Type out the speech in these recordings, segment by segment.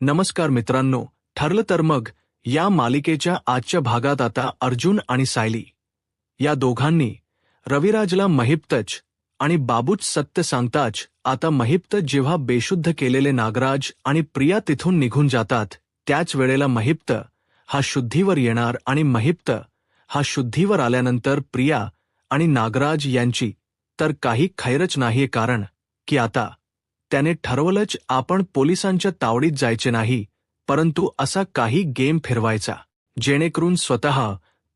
नमस्कार मित्रांनो, ठरलं तर मग या मालिकेच्या आजच्या भागात आता अर्जुन आणि सायली या दोघांनी रविराजला महिप्तच आणि बाबूच सत्य सांगताच आता महिप्त जेव्हा बेशुद्ध केलेले नागराज आणि प्रिया तिथून निघून जातात त्याच वेळेला महिप्त हा शुद्धीवर येणार आणि महिप्त हा शुद्धीवर आल्यानंतर प्रिया आणि नागराज यांची तर काही खैरच नाहीये, कारण की आता त्याने ठरवलंच आपण पोलिसांच्या तावडीत जायचे नाही, परंतु असा काही गेम फिरवायचा जेणेकरून स्वतः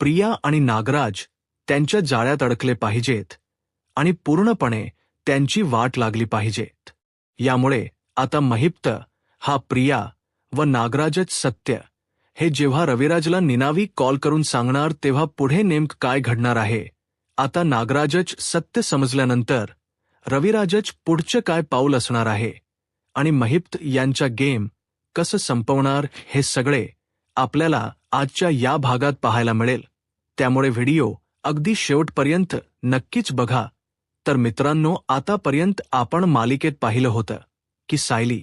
प्रिया आणि नागराज त्यांच्या जाळ्यात अडकले पाहिजेत आणि पूर्णपणे त्यांची वाट लागली पाहिजेत। यामुळे आता महिप्त हा प्रिया व नागराजच सत्य हे जेव्हा रविराजला निनावी कॉल करून सांगणार तेव्हा पुढे नेमकं काय घडणार आहे। आता नागराजच सत्य समजल्यानंतर रविराजच पुढचं काय पाऊल असणार आहे आणि महिप्त यांचा गेम कसं संपवणार हे सगळे आपल्याला आजच्या या भागात पाहायला मिळेल, त्यामुळे व्हिडिओ अगदी शेवटपर्यंत नक्कीच बघा। तर मित्रांनो, आतापर्यंत आपण मालिकेत पाहिलं होतं की सायली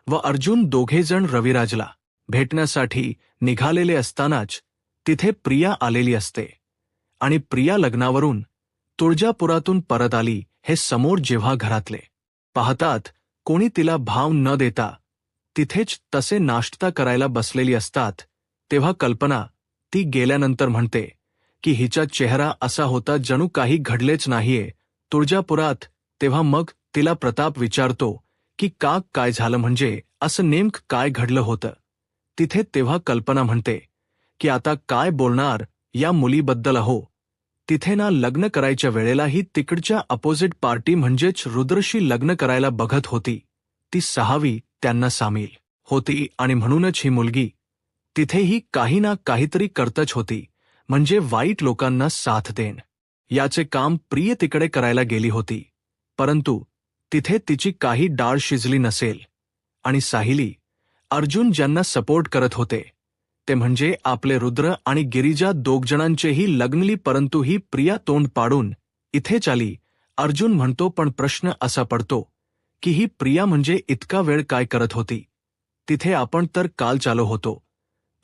व अर्जुन दोघेजण रविराजला भेटण्यासाठी निघालेले असतानाच तिथे प्रिया आलेली असते आणि प्रिया लग्नावरून तुळजापुरातून परत आली हे समोर जेव्हा घरातले पाहतात, कोणी तिला भाव न देता तिथेच तसे नाश्ता करायला बसलेली असतात, तेव्हा कल्पना ती गेल्यानंतर म्हणते की हिचा चेहरा असा होता जणू काही घडलेच नाहीये तुळजापुरात। तेव्हा मग तिला प्रताप विचारतो की काय झालं, म्हणजे असं नेमकं काय घडलं होतं तिथे। तेव्हा कल्पना म्हणते की आता काय बोलणार या मुलीबद्दल हो, तिथे ना लग्न करायच्या वेळेलाही तिकडच्या अपोजिट पार्टी म्हणजेच रुद्रशी लग्न करायला बघत होती, ती 6वी त्यांना सामील होती आणि म्हणूनच ही मुलगी तिथेही काही ना काहीतरी करतच होती, म्हणजे वाईट लोकांना साथ देण याचे काम प्रिय तिकडे करायला गेली होती, परंतु तिथे तिची काही डाळ शिजली नसेल आणि सायली अर्जुन ज्यांना सपोर्ट करत होते ते म्हणजे आपले रुद्र आणि गिरिजा दोघजणांचेही लग्नली, परंतु ही प्रिया तोंड पाडून इथेच आली। अर्जुन म्हणतो पण प्रश्न असा पडतो की ही प्रिया म्हणजे इतका वेळ काय करत होती तिथे, आपण तर काल चालो होतो,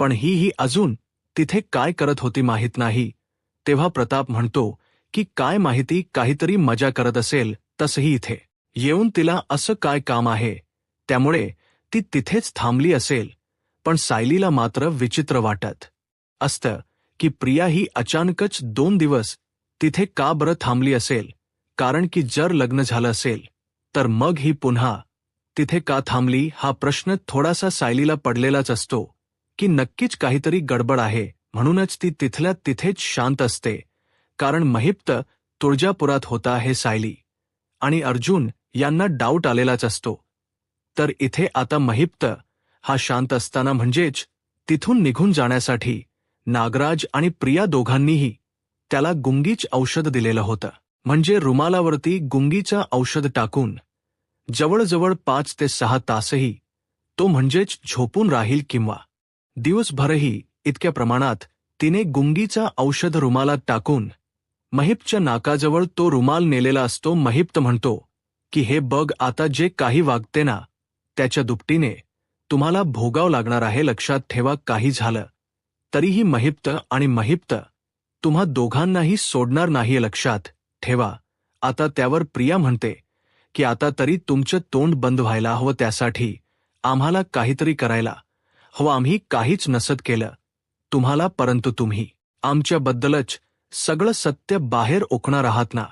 पण ही अजून तिथे काय करत होती माहीत नाही। तेव्हा प्रताप म्हणतो की काय माहिती, काहीतरी मजा करत असेल, तसही इथे येऊन तिला असं काय काम आहे त्यामुळे ती तिथेच थांबली असेल। पण सायलीला मात्र विचित्र वाटत असतं की प्रिया ही अचानकच 2 दिवस तिथे का बरं थांबली असेल, कारण की जर लग्न झालं असेल तर मग ही पुन्हा तिथे का थांबली हा प्रश्न थोडासा सायलीला पडलेलाच असतो की नक्कीच काहीतरी गडबड आहे, म्हणूनच ती तिथल्या तिथेच शांत असते, कारण महिप्त तुळजापुरात होता हे सायली आणि अर्जुन यांना डाऊट आलेलाच असतो। तर इथे आता महिप्त हा शांत असताना म्हणजेच तिथून निघून जाण्यासाठी नागराज आणि प्रिया दोघांनीही त्याला गुंगीच औषध दिलेलं होतं, म्हणजे रुमालावरती गुंगीचं औषध टाकून जवळजवळ 5 ते 6 तासही तो म्हणजेच झोपून राहील किंवा दिवसभरही इतक्या प्रमाणात तिने गुंगीचा औषध रुमालात टाकून महिप्तच्या नाकाजवळ तो रुमाल नेलेला असतो। महिप्त म्हणतो की हे बघ, आता जे काही वागते ना त्याच्या दुपटीने तुम्हाला भोगावं लागणार आहे, लक्षात ठेवा, काही झालं तरीही महिप्त आणि महिप्त तुम्हा दोघांनाही सोडणार नाहीये, लक्षात ठेवा। आता त्यावर प्रिया म्हणते की आता तरी तुमचं तोंड बंद व्हायला हवं, त्यासाठी आम्हाला काहीतरी करायला हवं, आम्ही काहीच नसत केलं तुम्हाला, परंतु तुम्ही आमच्याबद्दलच सगळं सत्य बाहेर ओकणार आहात ना,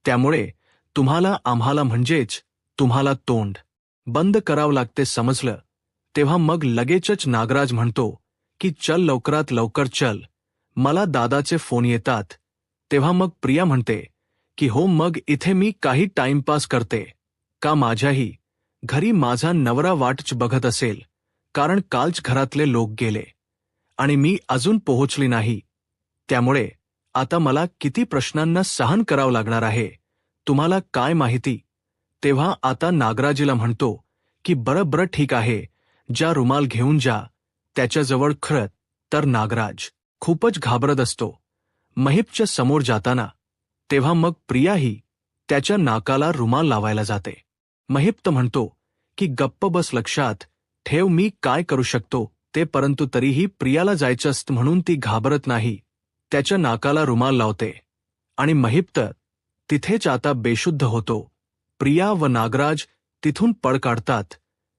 त्यामुळे तुम्हाला आम्हाला म्हणजेच तुम्हाला तोंड बंद करावं लागते, समजलं। तेव्हा मग लगेचच नागराज म्हणतो की चल, लवकरात लवकर चल, मला दादाचे फोन येतात। तेव्हा मग प्रिया म्हणते की हो, मग इथे मी काही टाइमपास करते का, माझ्याही घरी माझा नवरा वाटच बघत असेल, कारण कालच घरातले लोक गेले आणि मी अजून पोहोचली नाही, त्यामुळे आता मला किती प्रश्नांना सहन करावं लागणार आहे, तुम्हाला काय माहिती। तेव्हा आता नागराजीला म्हणतो की बरं ठीक आहे, ज्या रुमाल घेऊन जा त्याच्याजवळ। खरं तर नागराज खूपच घाबरत असतो महिप्तच्या समोर जाताना, तेव्हा मग प्रियाही त्याच्या नाकाला रुमाल लावायला जाते। महिप्त म्हणतो की गप्प बस, लक्षात ठेव मी काय करू शकतो ते, परंतु तरीही प्रियाला जायचं असतं म्हणून ती घाबरत नाही. त्याच्या नाकाला रुमाल लावते आणि महिप्त तिथेच आता बेशुद्ध होतो. प्रिया व नागराज तिथून पळ काढतात.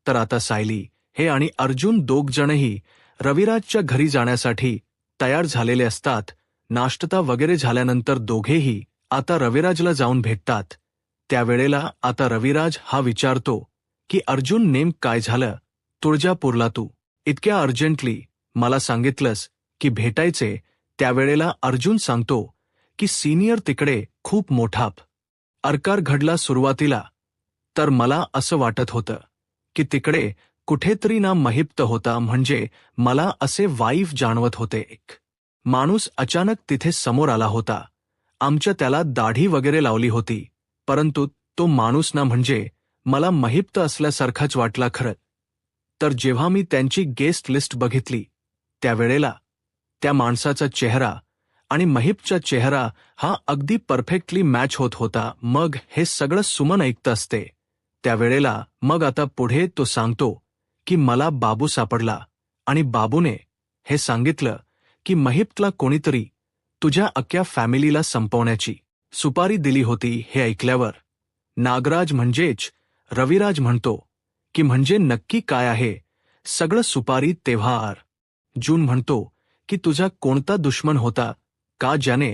तर आता सायली हे आणि अर्जुन दोघजणही रविराजच्या घरी जाण्यासाठी तयार झालेले असतात. नाश्ता वगैरे झाल्यानंतर दोघेही आता रविराजला जाऊन भेटतात. त्यावेळेला आता रविराज हा विचारतो की अर्जुन काय झालं? तुळजापूरला तू इतक्या अर्जंटली मला सांगितलंस की भेटायचे. त्यावेळेला अर्जुन सांगतो की सिनियर तिकडे खूप मोठा प्रकार घडला. सुरुवातीला तर मला असं वाटत होतं की तिकडे कुठेतरी ना महिप्त होता, म्हणजे मला असे वाईफ जाणवत होते. एक माणूस अचानक तिथे समोर आला होता. आमच्या त्याला दाढी वगैरे लावली होती, परंतु तो माणूस ना म्हणजे मला महिप्त असल्यासारखाच वाटला. खरं तर जेव्हा मी त्यांची गेस्ट लिस्ट बघितली त्यावेळेला त्या माणसाचा चेहरा आणि महिप्तचा चेहरा हा अगदी परफेक्टली मॅच होत होता. मग हे सगळं सुमन ऐकत असते त्यावेळेला. मग आता पुढे तो सांगतो की मला बाबू सापडला आणि बाबूने हे सांगितलं की महिप्तला कोणीतरी तुझ्या अख्ख्या फॅमिलीला संपवण्याची सुपारी दिली होती. हे ऐकल्यावर नागराज म्हणजेच रविराज म्हणतो की म्हणजे नक्की काय आहे सगळं सुपारी? तेव्हा अर्जुन म्हणतो की तुझा कोणता दुश्मन होता का ज्याने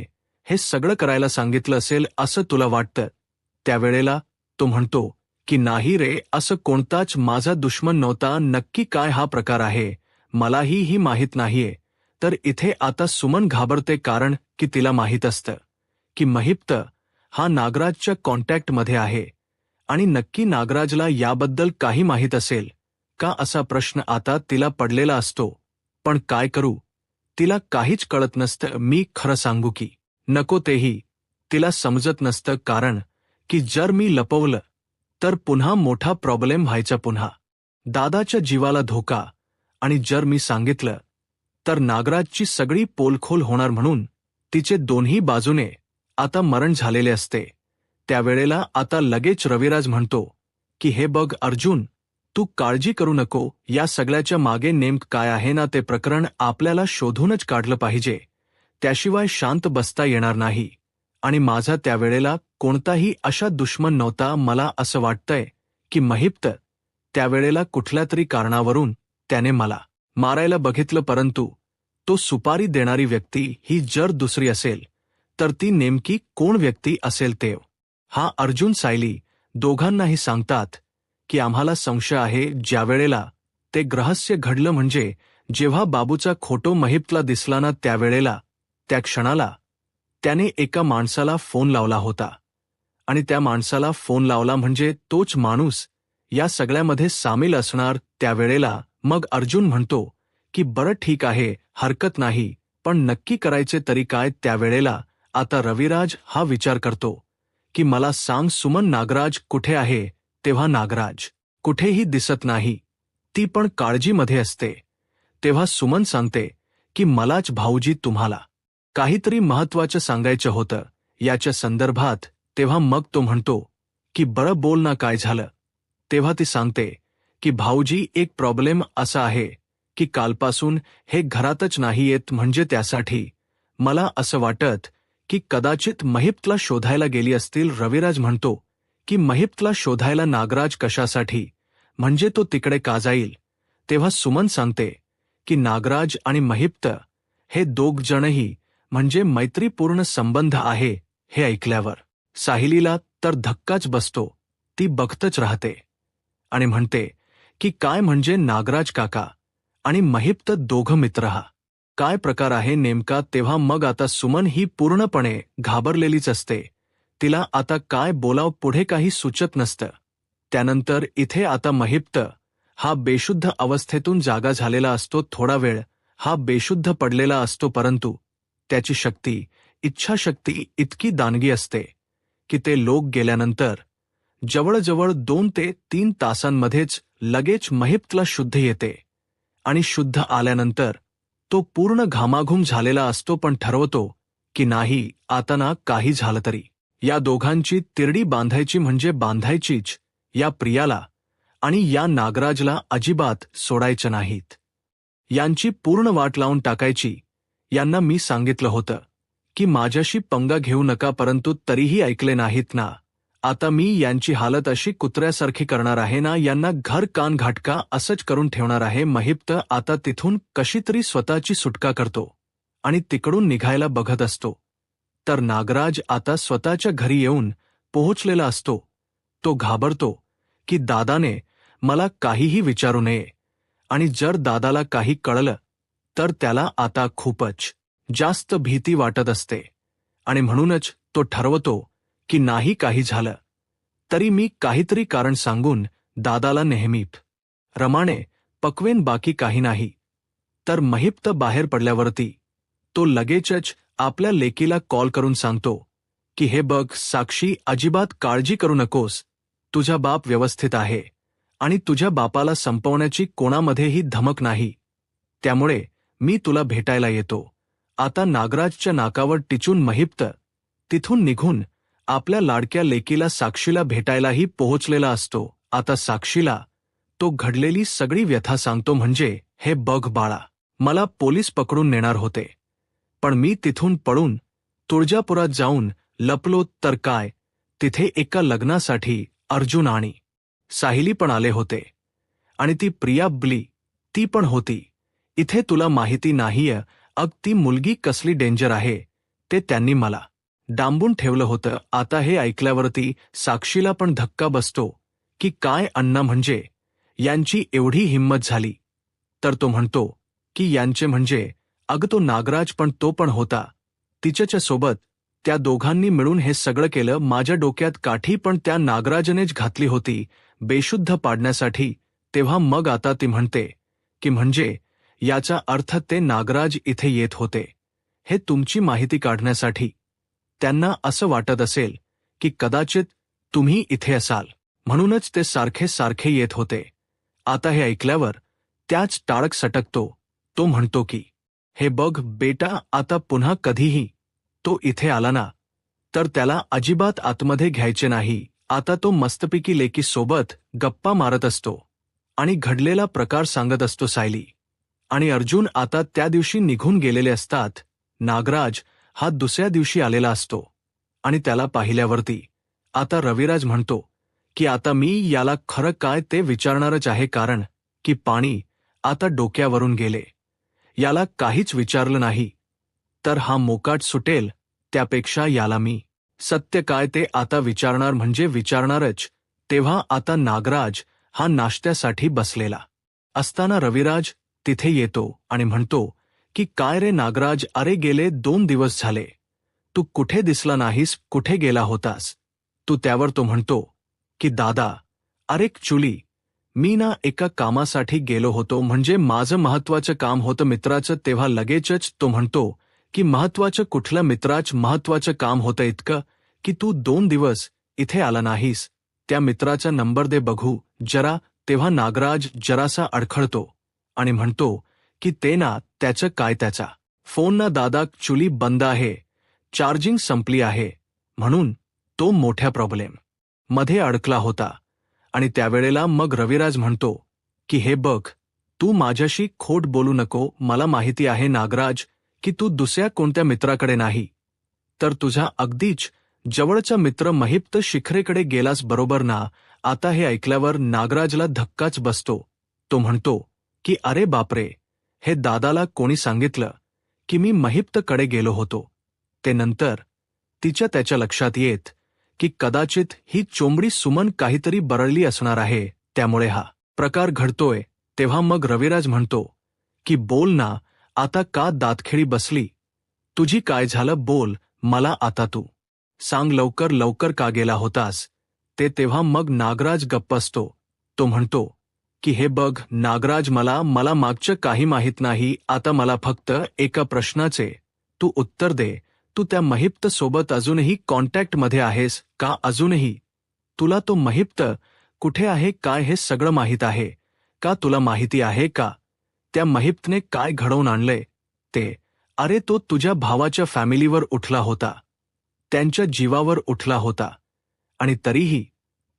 हे सगळं करायला सांगितलं असेल असं तुला वाटतं? त्यावेळेला तो म्हणतो की नाही रे, असं कोणताच माझा दुश्मन नव्हता. नक्की काय हा प्रकार आहे मलाही ही माहीत नाहीये. तर इथे आता सुमन घाबरते, कारण की तिला माहीत असतं की महिप्त हा नागराजच्या कॉन्टॅक्टमध्ये आहे आणि नक्की नागराजला याबद्दल काही माहीत असेल का असा प्रश्न आता तिला पडलेला असतो. पण काय करू, तिला काहीच कळत नसतं. मी खरं सांगू की नको तेही तिला समजत नसतं, कारण की जर मी लपवलं तर पुन्हा मोठा प्रॉब्लेम व्हायचा, पुन्हा दादाच्या जीवाला धोका. आणि जर मी सांगितलं तर नागराजची सगळी पोलखोल होणार, म्हणून तिचे दोन्ही बाजूने आता मरण झालेले असते. त्यावेळेला आता लगेच रविराज म्हणतो की हे बघ अर्जुन, तू काळजी करू नको. या सगळ्याच्या मागे नेमकं काय आहे ना ते प्रकरण आपल्याला शोधूनच काढलं पाहिजे, त्याशिवाय शांत बसता येणार नाही. आणि माझा त्यावेळेला कोणताही अशा दुश्मन नव्हता. मला असं वाटतंय की महिप्त त्यावेळेला कुठल्या तरी कारणावरून त्याने मला मारायला बघितलं, परंतु तो सुपारी देणारी व्यक्ती ही जर दुसरी असेल तर ती नेमकी कोण व्यक्ती असेल? ते हा अर्जुन सायली दोघांनाही सांगतात की आम्हाला संशय आहे. ज्यावेळेला ते रहस्य घडलं, म्हणजे जेव्हा बाबूचा फोटो महिप्तला दिसला ना त्यावेळेला त्या क्षणाला त्याने एका माणसाला फोन लावला होता आणि त्या माणसाला फोन लावला म्हणजे तोच माणूस या सगळ्यामध्ये सामील असणार. त्यावेळेला मग अर्जुन म्हणतो की बरं ठीक आहे, हरकत नाही, पण नक्की करायचे तरी काय? त्यावेळेला आता रविराज हा विचार करतो की मला सांग सुमन, नागराज कुठे आहे? तेव्हा नागराज कुठेही दिसत नाही, ती पण काळजीमध्ये असते. तेव्हा सुमन सांगते की मलाच भाऊजी तुम्हाला काहीतरी महत्वाचं सांगायचं होतं याच्या संदर्भात. तेव्हा मग तो म्हणतो की बरं बोल ना, काय झालं? तेव्हा ती सांगते की भाऊजी, एक प्रॉब्लेम असा आहे की कालपासून हे घरातच नाही येत, म्हणजे त्यासाठी मला असं वाटत की कदाचित महिप्तला शोधायला गेली असतील. रविराज म्हणतो की महिप्तला शोधायला नागराज कशासाठी, म्हणजे तो तिकडे का जाईल? तेव्हा सुमन सांगते की नागराज आणि महिप्त हे दोघ जणही म्हणजे मैत्रीपूर्ण संबंध आहे. हे ऐकल्यावर साहिलीला तर धक्काच बसतो. ती बघतच राहते आणि म्हणते की काय म्हणजे नागराज काका आणि महिप्त दोघं मित्र, हा काय प्रकार आहे नेमका? तेव्हा मग आता सुमन ही पूर्णपणे घाबरलेलीच असते. तिला आता काय बोलावं पुढे काही सुचत नसतं. त्यानंतर इथे आता महिप्त हा बेशुद्ध अवस्थेतून जागा झालेला असतो. थोडा वेळ हा बेशुद्ध पडलेला असतो, परंतु त्याची शक्ती, इच्छाशक्ती इतकी दानगी असते की ते लोक गेल्यानंतर जवळजवळ 2 ते 3 तासांमध्येच लगेच महिप्तला शुद्ध येते. आणि शुद्ध आल्यानंतर तो पूर्ण घामाघूम झालेला असतो, पण ठरवतो की नाही, आता ना काही झालं तरी या दोघांची तिरडी बांधायची, म्हणजे बांधायचीच. या प्रियाला आणि या नागराजला अजिबात सोडायचं नाहीत. यांची पूर्ण वाट लावून टाकायची. यांना मी सांगितलं होतं की माझ्याशी पंगा घेऊ नका, परंतु तरीही ऐकले नाहीत ना. आता मी यांची हालत अशी कुत्र्यासारखी करणार आहे ना, यांना घर कान घाटका असंच करून ठेवणार आहे. महिप्त आता तिथून कशीतरी स्वतःची सुटका करतो आणि तिकडून निघायला बघत असतो. तर नागराज आता स्वतःच्या घरी येऊन पोहोचलेला असतो. तो घाबरतो की दादाने मला काहीही विचारू नये, आणि जर दादाला काही कळलं तर त्याला आता खूपच जास्त भीती वाटत असते. आणि म्हणूनच तो ठरवतो की नाही काही झालं तरी मी काहीतरी कारण सांगून दादाला नेहमी रमाने पकवेन, बाकी काही नाही. तर महिप्त बाहेर पडल्यावरती तो लगेचच आपल्या लेकीला कॉल करून सांगतो की हे बघ साक्षी, अजिबात काळजी करू नकोस. तुझा बाप व्यवस्थित आहे आणि तुझ्या बापाला संपवण्याची कोणामध्येही धमक नाही. त्यामुळे मी तुला भेटायला येतो. आता नागराजच्या नाकावर टिचून महिप्त तिथून निघून आपल्या लाडक्या लेकीला साक्षीला भेटायलाही पोहोचलेला असतो. आता साक्षीला तो घडलेली सगळी व्यथा सांगतो. म्हणजे हे बघ बाळा, मला पोलीस पकडून नेणार होते, पण मी तिथून पळून तुळजापुरात जाऊन लपलो तर काय, तिथे एका लग्नासाठी अर्जुन आणि साहिली पण आले होते आणि ती प्रिया ब्ली ती पण होती. इथे तुला माहिती नाहीये अग ती मुलगी कसली डेंजर आहे ते त्यांनी मला डांबून ठेवलं होतं. आता हे ऐकल्यावरती साक्षीला पण धक्का बसतो की काय अण्णा, म्हणजे यांची एवढी हिंमत झाली. तर तो म्हणतो की यांचे म्हणजे अग तो नागराज पण तो पण होता तिच्याच्या सोबत. त्या दोघांनी मिळून हे सगळं केलं. माझ्या डोक्यात काठी पण त्या नागराजनेच घातली होती बेशुद्ध पाडण्यासाठी. तेव्हा मग आता ती म्हणते की म्हणजे याचा अर्थ ते नागराज इथे येत होते हे तुमची माहिती काढण्यासाठी. त्यांना असं वाटत असेल की कदाचित तुम्ही इथे असाल, म्हणूनच ते सारखे सारखे येत होते. आता हे ऐकल्यावर त्याच टाळक सटकतो. तो म्हणतो की हे बघ बेटा, आता पुन्हा कधीही तो इथे आला ना तर त्याला अजिबात आतमध्ये घ्यायचे नाही. आता तो मस्तपैकी लेकी सोबत गप्पा मारत असतो आणि घडलेला प्रकार सांगत असतो सायली आणि अर्जुन. आता त्या दिवशी निघून गेलेले असतात. नागराज हा दुसऱ्या दिवशी आलेला असतो आणि त्याला पाहिल्यावरती आता रविराज म्हणतो की आता मी याला खरं काय ते विचारणारच आहे, कारण की पाणी आता डोक्यावरून गेले. याला काहीच विचारलं नाही तर हा मोकाट सुटेल, त्यापेक्षा याला मी सत्य काय ते आता विचारणार म्हणजे विचारणारच. तेव्हा आता नागराज हा नाश्त्यासाठी बसलेला असताना रविराज तिथे येतो आणि म्हणतो की काय रे नागराज, अरे गेले 2 दिवस झाले तू कुठे दिसला नाहीस, कुठे गेला होतास तू. त्यावर तो म्हणतो की दादा, अरे ॲक्च्युली मी ना एका कामासाठी गेलो होतो, म्हणजे माझं महत्वाचं काम होतं मित्राचं. तेव्हा लगेचच तो म्हणतो की महत्वाचं कुठलं मित्राच, महत्वाचं काम होतं इतकं की तू 2 दिवस इथे आला नाहीस. त्या मित्राचा नंबर दे बघू जरा. तेव्हा नागराज जरासा अडखळतो आणि म्हणतो की ते ना त्याचं काय, त्याचा फोन ना दादा ॲक्च्युली बंद आहे, चार्जिंग संपली आहे, म्हणून तो मोठ्या प्रॉब्लेम मध्ये अडकला होता. आणि त्यावेळेला मग रविराज म्हणतो की हे बघ, तू माझ्याशी खोट बोलू नको. मला माहिती आहे नागराज की तू दुसऱ्या कोणत्या मित्राकडे नाही, तर तुझा अगदीच जवळचा मित्र महिप्त शिखरेकडे गेलास, बरोबर ना. आता हे ऐकल्यावर नागराजला धक्काच बसतो. तो म्हणतो की अरे बापरे, हे दादाला कोणी सांगितलं की मी महिप्तकडे गेलो होतो. ते नंतर त्याच्या लक्षात येत की कदाचित ही चोंबडी सुमन काहीतरी बरळली असणार आहे, त्यामुळे हा प्रकार घडतोय. तेव्हा मग रविराज म्हणतो की बोल ना, आता का दातखिळी बसली, तुझी काय झालं, बोल मला आता, तू सांग लवकर लवकर का गेला होतास ते. तेव्हा मग नागराज गप्प असतो. तो म्हणतो की हे बघ नागराज, मला मागचं काही माहीत नाही. आता मला फक्त एका प्रश्नाचे तू उत्तर दे. तू त्या महिप्त सोबत अजूनही कॉन्टॅक्टमध्ये आहेस का? अजूनही तुला तो महिप्त कुठे आहे काय हे सगळं माहीत आहे का? तुला माहिती आहे का त्या महिप्तने काय घडवून आणलंय ते? अरे तो तुझ्या भावाच्या फॅमिलीवर उठला होता, त्यांच्या जीवावर उठला होता, आणि तरीही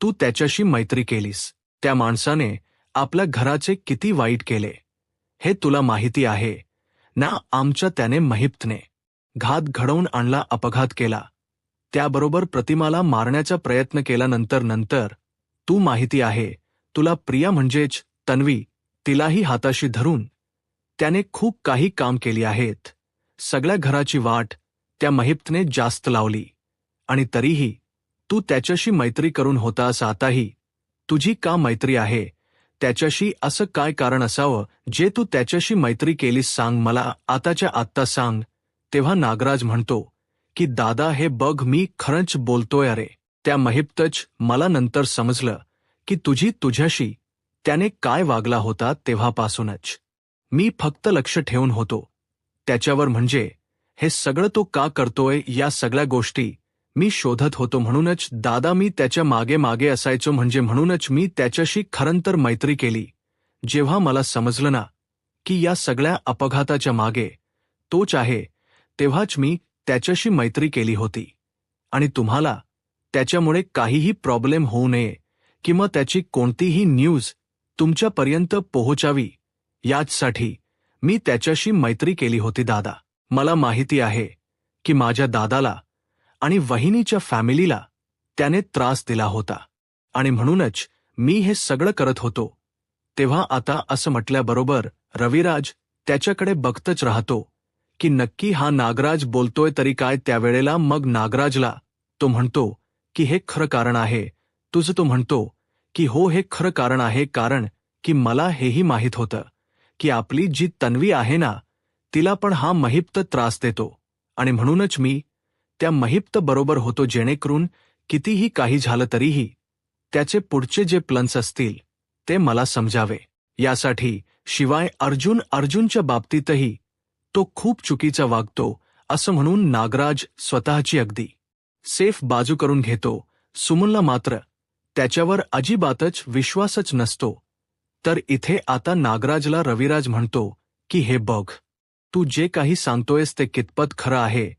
तू त्याच्याशी मैत्री केलीस. त्या माणसाने आपल्या घराचे किती वाईट केले हे तुला माहिती आहे ना. आमच्या त्याने महिप्तने घात घडवून आणला, अपघात केला, त्याबरोबर प्रतिमाला मारण्याचा प्रयत्न केला. नंतर तू माहिती आहे तुला, प्रिया म्हणजेच तन्वी, तिलाही हाताशी धरून त्याने खूप काही काम केली आहेत. सगळ्या घराची वाट त्या महिप्तने जास्त लावली. आणि तरीही तू त्याच्याशी मैत्री करून होतास. आताही तुझी का मैत्री आहे त्याच्याशी? असं काय कारण असावं जे तू त्याच्याशी मैत्री केलीस? सांग मला, आताच्या आत्ता सांग. तेव्हा नागराज म्हणतो की दादा हे बघ, मी खरंच बोलतोय. अरे त्या महिप्तच, मला नंतर समजलं की तुझ्याशी त्याने काय वागला होता. तेव्हापासूनच मी फक्त लक्ष ठेवून होतो त्याच्यावर. म्हणजे हे सगळं तो का करतोय या सगळ्या गोष्टी मी शोधत होतो. म्हणूनच दादा मी त्याच्या मागे मागे असायचो. म्हणूनच मी त्याच्याशी खरंतर मैत्री केली. जेव्हा मला समजलं ना की या सगळ्या अपघाताच्या मागे तोच आहे, तेव्हाच मी त्याच्याशी मैत्री केली होती. आणि तुम्हाला त्याच्यामुळे काहीही प्रॉब्लेम होऊ नये किंवा त्याची कोणतीही न्यूज तुमच्यापर्यंत पोहोचावी याचसाठी मी त्याच्याशी मैत्री केली होती. दादा, मला माहिती आहे की माझ्या दादाला आणि वहिनीच्या फॅमिलीला त्याने त्रास दिला होता आणि म्हणूनच मी हे सगळं करत होतो. तेव्हा आता असं म्हटल्याबरोबर रविराज त्याच्याकडे बघतच राहतो की नक्की हा नागराज बोलतोय तरी काय. त्यावेळेला मग नागराजला तो म्हणतो की हे खरं कारण आहे तुझं. तो म्हणतो की हो, हे खरं कारण आहे, कारण की मला हेही माहीत होतं की आपली जी तन्वी आहे ना, तिला पण हा महिप्त त्रास देतो. आणि म्हणूनच मी त्या महिप्त बरोबर होतो, जेणेकरून कितीही काही झालं तरीही त्याचे पुढचे जे प्लन्स असतील ते मला समजावे यासाठी. शिवाय अर्जुनच्या बाबतीतही तो खूप चुकीचा वागतो असं म्हणून नागराज स्वतःची अगदी सेफ बाजू करून घेतो. सुमनला मात्र त्याच्यावर अजिबातच विश्वासच नसतो. तर इथे आता नागराजला रविराज म्हणतो की हे बघ, तू जे काही सांगतोयस ते कितपत खरं आहे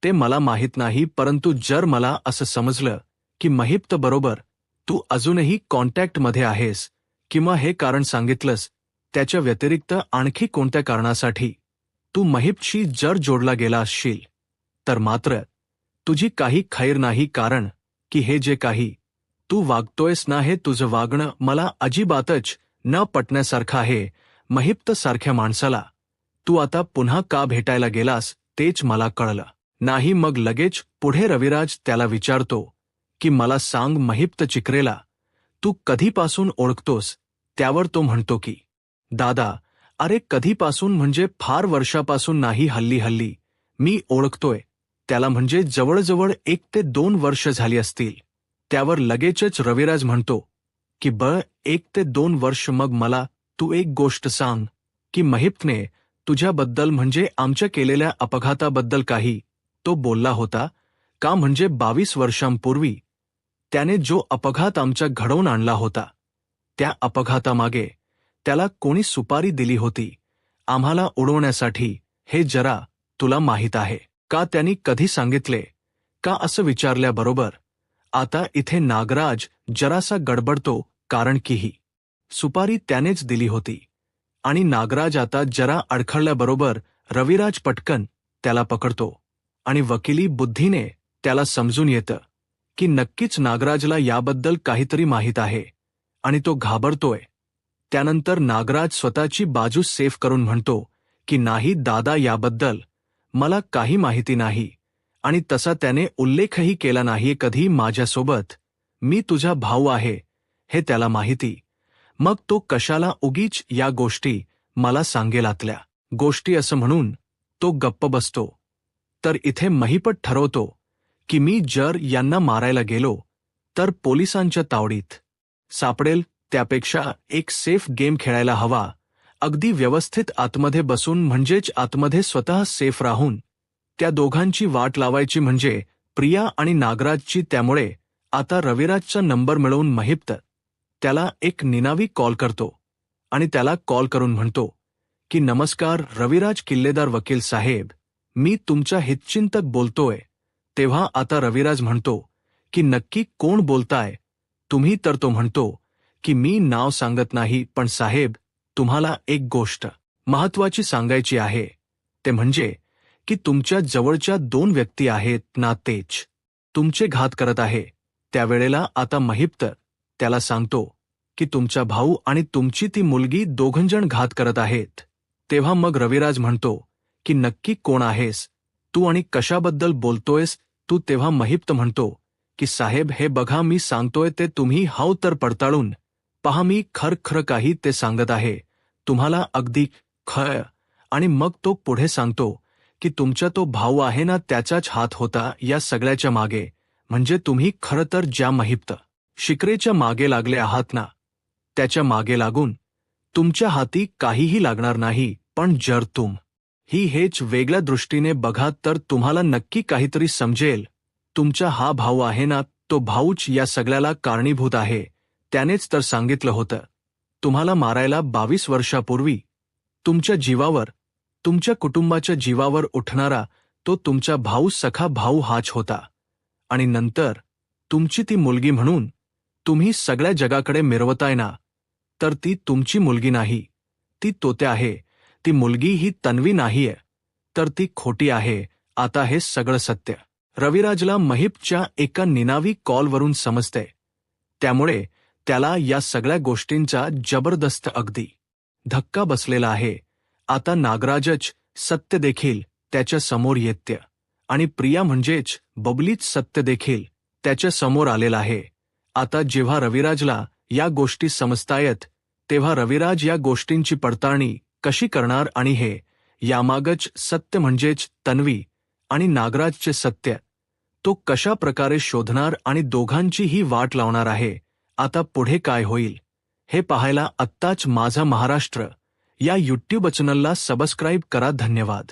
ते मला माहीत नाही, परंतु जर मला असं समजलं की महिप्त बरोबर तू अजूनही कॉन्टॅक्टमध्ये आहेस किंवा हे कारण सांगितलंस त्याच्या व्यतिरिक्त आणखी कोणत्या कारणासाठी तू महिप्तशी जर जोडला गेला असशील, तर मात्र तुझी काही खैर नाही. कारण की हे जे काही तू वागतोयस ना, हे तुझं वागणं मला अजिबातच न पटण्यासारखं आहे. महिप्त सारख्या माणसाला तू आता पुन्हा का भेटायला गेलास तेच मला कळलं नाही. मग लगेच पुढे रविराज त्याला विचारतो की मला सांग, महिप्त चिकरेला तू कधीपासून ओळखतोस? त्यावर तो म्हणतो की दादा, अरे कधीपासून म्हणजे फार वर्षापासून नाही, हल्ली मी ओळखतोय त्याला, म्हणजे जवळजवळ 1 ते 2 वर्ष झाली असतील. त्यावर लगेचच रविराज म्हणतो की 1 ते 2 वर्ष? मग मला तू एक गोष्ट सांग की महिप्तने तुझ्याबद्दल, म्हणजे आमच्या केलेल्या अपघाताबद्दल काही तो बोलला होता का? म्हणजे 22 वर्षांपूर्वी त्याने जो अपघात आमच्या घडवून आणला होता, त्या अपघातामागे त्याला कोणी सुपारी दिली होती आम्हाला उडवण्यासाठी, हे जरा तुला माहीत आहे का? त्यांनी कधी सांगितले का? असं विचारल्याबरोबर आता इथे नागराज जरासा गडबडतो, कारण की ही सुपारी त्यानेच दिली होती. आणि नागराज आता जरा अडखळल्याबरोबर रविराज पटकन त्याला पकडतो आणि वकिली बुद्धीने त्याला समजून येतं की नक्कीच नागराजला याबद्दल काहीतरी माहीत आहे आणि तो घाबरतोय. त्यानंतर नागराज स्वतःची बाजू सेफ करून म्हणतो की नाही दादा, याबद्दल मला काही माहिती नाही आणि तसा त्याने उल्लेखही केला नाहीये कधी माझ्यासोबत. मी तुझा भाऊ आहे हे त्याला माहिती. मग तो कशाला उगीच या गोष्टी मला सांगेल, आतल्या गोष्टी, असं म्हणून तो गप्प बसतो. तर इथे महिपत ठरवतो की मी जर यांना मारायला गेलो तर पोलिसांच्या तावडीत सापडेल, त्यापेक्षा एक सेफ गेम खेळायला हवा, अगदी व्यवस्थित आतमध्ये बसून, म्हणजेच आतमध्ये स्वतः सेफ राहून त्या दोघांची वाट लावायची, म्हणजे प्रिया आणि नागराजची. त्यामुळे आता रविराजचा नंबर मिळवून महिप्त त्याला एक निनावी कॉल करतो आणि त्याला कॉल करून म्हणतो की नमस्कार रविराज किल्लेदार वकील साहेब, मी तुमचा हितचिंतक बोलतोय. तेव्हा आता रविराज म्हणतो की नक्की कोण बोलताय तुम्ही? तर तो म्हणतो की मी नाव सांगत नाही, पण साहेब तुम्हाला एक गोष्ट महत्वाची सांगायची आहे, ते म्हणजे की तुमच्या जवळच्या 2 व्यक्ती आहेत ना, तेच तुमचे घात करत आहे. त्यावेळेला आता महिप्त त्याला सांगतो की तुमचा भाऊ आणि तुमची ती मुलगी दोघंजण घात करत आहेत. तेव्हा मग रविराज म्हणतो की नक्की कोण आहेस तू आणि कशाबद्दल बोलतोयस तू? तेव्हा महिप्त म्हणतो की साहेब हे बघा, मी सांगतोय ते तुम्ही हाव तर पडताळून पहा, मी खरं काही ते सांगत आहे तुम्हाला, अगदी खरं. आणि मग तो पुढे सांगतो की तुमचा तो भाऊ आहे ना, त्याचाच हात होता या सगळ्याच्या मागे. म्हणजे तुम्ही खरं तर ज्या महिप्त शिकरेच्या मागे लागले आहात ना, त्याच्या मागे लागून तुमच्या हाती काहीही लागणार नाही. पण जर ही हेच वेगळ्या दृष्टीने बघा तर तुम्हाला नक्की काहीतरी समजेल. तुमचा हा भाऊ आहे ना, तो भाऊच या सगळ्याला कारणीभूत आहे. त्यानेच तर सांगितलं होतं तुम्हाला मारायला. 22 वर्षापूर्वी तुमच्या जीवावर, तुमच्या कुटुंबाच्या जीवावर उठणारा तो तुमचा भाऊ, सखा भाऊ हाच होता. आणि नंतर तुमची ती मुलगी म्हणून तुम्ही सगळ्या जगाकडे मिरवताय ना, तर ती तुमची मुलगी नाही, ती तोते आहे. ती मुलगी ही तन्वी नाहीये, तर ती खोटी आहे. आता हे सगळं सत्य रविराजला महिपच्या एका निनावी कॉलवरून समजते. त्यामुळे त्याला या सगळ्या गोष्टींचा जबरदस्त अगदी धक्का बसलेला आहे. आता नागराजच सत्य देखील त्याच्या समोर येते आणि प्रिया म्हणजेच बबलीच सत्य देखील त्याच्या समोर आलेला आहे. आता जेव्हा रविराजला या गोष्टी समजतायत, तेव्हा रविराज या गोष्टींची पडताळणी कशी करणार आणि हे यामागच सत्य म्हणजेच तन्वी आणि नागराजचे सत्य तो कशा प्रकारे शोधणार आणि दोघांची ही वाट लावणार आहे. आता पुढे काय होईल हे पाहायला आत्ताच माझा महाराष्ट्र या यूट्यूब चॅनलला सबस्क्राईब करा. धन्यवाद.